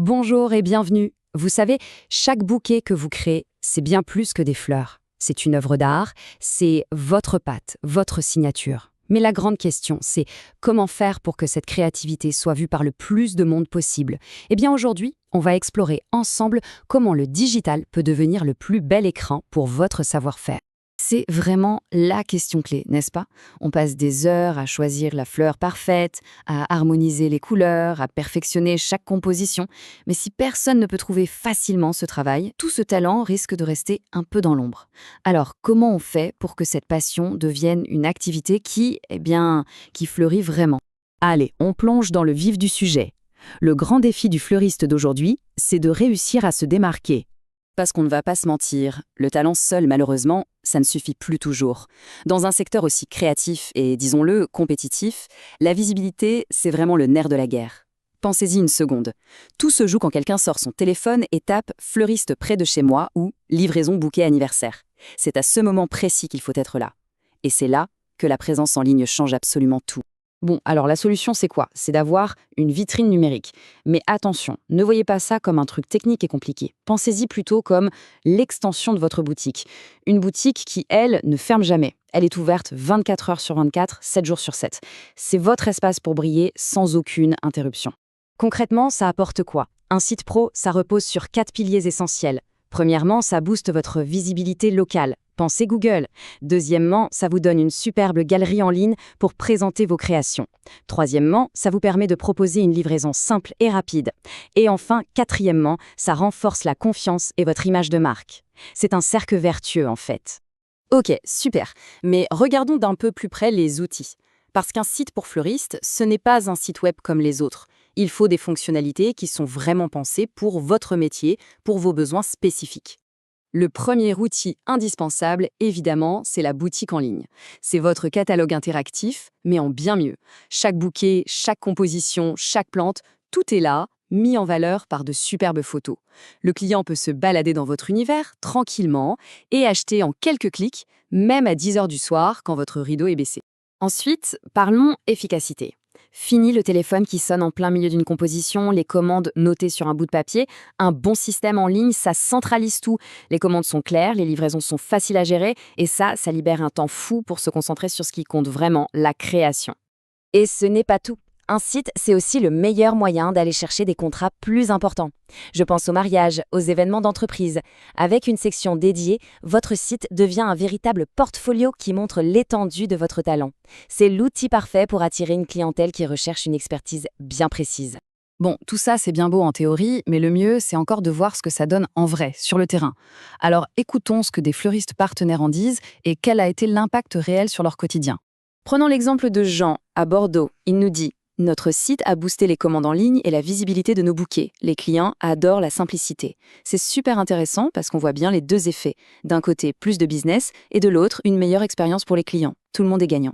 Bonjour et bienvenue. Vous savez, chaque bouquet que vous créez, c'est bien plus que des fleurs. C'est une œuvre d'art, c'est votre patte, votre signature. Mais la grande question, c'est comment faire pour que cette créativité soit vue par le plus de monde possible? Eh bien aujourd'hui, on va explorer ensemble comment le digital peut devenir le plus bel écran pour votre savoir-faire. C'est vraiment la question clé, n'est-ce pas? On passe des heures à choisir la fleur parfaite, à harmoniser les couleurs, à perfectionner chaque composition. Mais si personne ne peut trouver facilement ce travail, tout ce talent risque de rester un peu dans l'ombre. Alors, comment on fait pour que cette passion devienne une activité qui fleurit vraiment? Allez, on plonge dans le vif du sujet. Le grand défi du fleuriste d'aujourd'hui, c'est de réussir à se démarquer. Parce qu'on ne va pas se mentir, le talent seul, malheureusement, ça ne suffit plus toujours. Dans un secteur aussi créatif et, disons-le, compétitif, la visibilité, c'est vraiment le nerf de la guerre. Pensez-y une seconde. Tout se joue quand quelqu'un sort son téléphone et tape « fleuriste près de chez moi » ou « livraison bouquet anniversaire ». C'est à ce moment précis qu'il faut être là. Et c'est là que la présence en ligne change absolument tout. Bon, alors la solution, c'est quoi? C'est d'avoir une vitrine numérique. Mais attention, ne voyez pas ça comme un truc technique et compliqué. Pensez-y plutôt comme l'extension de votre boutique. Une boutique qui, elle, ne ferme jamais. Elle est ouverte 24 heures sur 24, 7 jours sur 7. C'est votre espace pour briller sans aucune interruption. Concrètement, ça apporte quoi? Un site pro, ça repose sur 4 piliers essentiels. Premièrement, ça booste votre visibilité locale. Pensez Google. Deuxièmement, ça vous donne une superbe galerie en ligne pour présenter vos créations. Troisièmement, ça vous permet de proposer une livraison simple et rapide. Et enfin, quatrièmement, ça renforce la confiance et votre image de marque. C'est un cercle vertueux en fait. Ok, super. Mais regardons d'un peu plus près les outils. Parce qu'un site pour fleuriste, ce n'est pas un site web comme les autres. Il faut des fonctionnalités qui sont vraiment pensées pour votre métier, pour vos besoins spécifiques. Le premier outil indispensable, évidemment, c'est la boutique en ligne. C'est votre catalogue interactif, mais en bien mieux. Chaque bouquet, chaque composition, chaque plante, tout est là, mis en valeur par de superbes photos. Le client peut se balader dans votre univers tranquillement et acheter en quelques clics, même à 10 heures du soir quand votre rideau est baissé. Ensuite, parlons efficacité. Fini le téléphone qui sonne en plein milieu d'une composition, les commandes notées sur un bout de papier. Un bon système en ligne, ça centralise tout. Les commandes sont claires, les livraisons sont faciles à gérer et ça libère un temps fou pour se concentrer sur ce qui compte vraiment, la création. Et ce n'est pas tout. Un site, c'est aussi le meilleur moyen d'aller chercher des contrats plus importants. Je pense aux mariages, aux événements d'entreprise. Avec une section dédiée, votre site devient un véritable portfolio qui montre l'étendue de votre talent. C'est l'outil parfait pour attirer une clientèle qui recherche une expertise bien précise. Bon, tout ça, c'est bien beau en théorie, mais le mieux, c'est encore de voir ce que ça donne en vrai, sur le terrain. Alors, écoutons ce que des fleuristes partenaires en disent et quel a été l'impact réel sur leur quotidien. Prenons l'exemple de Jean, à Bordeaux. Il nous dit: notre site a boosté les commandes en ligne et la visibilité de nos bouquets. Les clients adorent la simplicité. C'est super intéressant parce qu'on voit bien les deux effets. D'un côté, plus de business et de l'autre, une meilleure expérience pour les clients. Tout le monde est gagnant.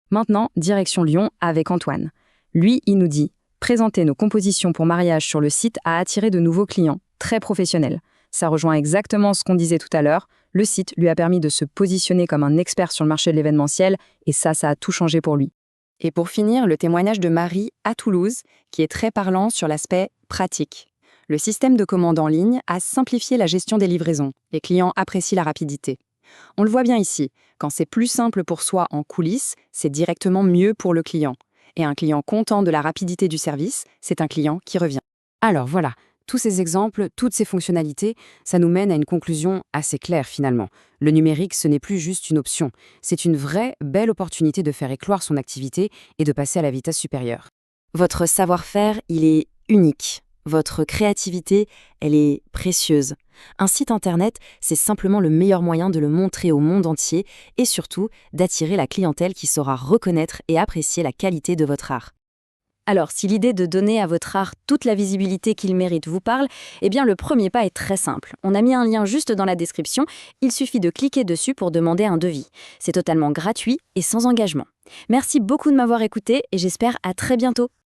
Maintenant, direction Lyon avec Antoine. Lui, il nous dit: présenter nos compositions pour mariage sur le site a attiré de nouveaux clients, très professionnels. Ça rejoint exactement ce qu'on disait tout à l'heure. Le site lui a permis de se positionner comme un expert sur le marché de l'événementiel et ça a tout changé pour lui. Et pour finir, le témoignage de Marie à Toulouse, qui est très parlant sur l'aspect pratique. Le système de commande en ligne a simplifié la gestion des livraisons. Les clients apprécient la rapidité. On le voit bien ici, quand c'est plus simple pour soi en coulisses, c'est directement mieux pour le client. Et un client content de la rapidité du service, c'est un client qui revient. Alors voilà, tous ces exemples, toutes ces fonctionnalités, ça nous mène à une conclusion assez claire finalement. Le numérique, ce n'est plus juste une option. C'est une vraie, belle opportunité de faire éclore son activité et de passer à la vitesse supérieure. Votre savoir-faire, il est unique. Votre créativité, elle est précieuse. Un site internet, c'est simplement le meilleur moyen de le montrer au monde entier et surtout d'attirer la clientèle qui saura reconnaître et apprécier la qualité de votre art. Alors, si l'idée de donner à votre art toute la visibilité qu'il mérite vous parle, eh bien le premier pas est très simple. On a mis un lien juste dans la description, il suffit de cliquer dessus pour demander un devis. C'est totalement gratuit et sans engagement. Merci beaucoup de m'avoir écouté et j'espère à très bientôt.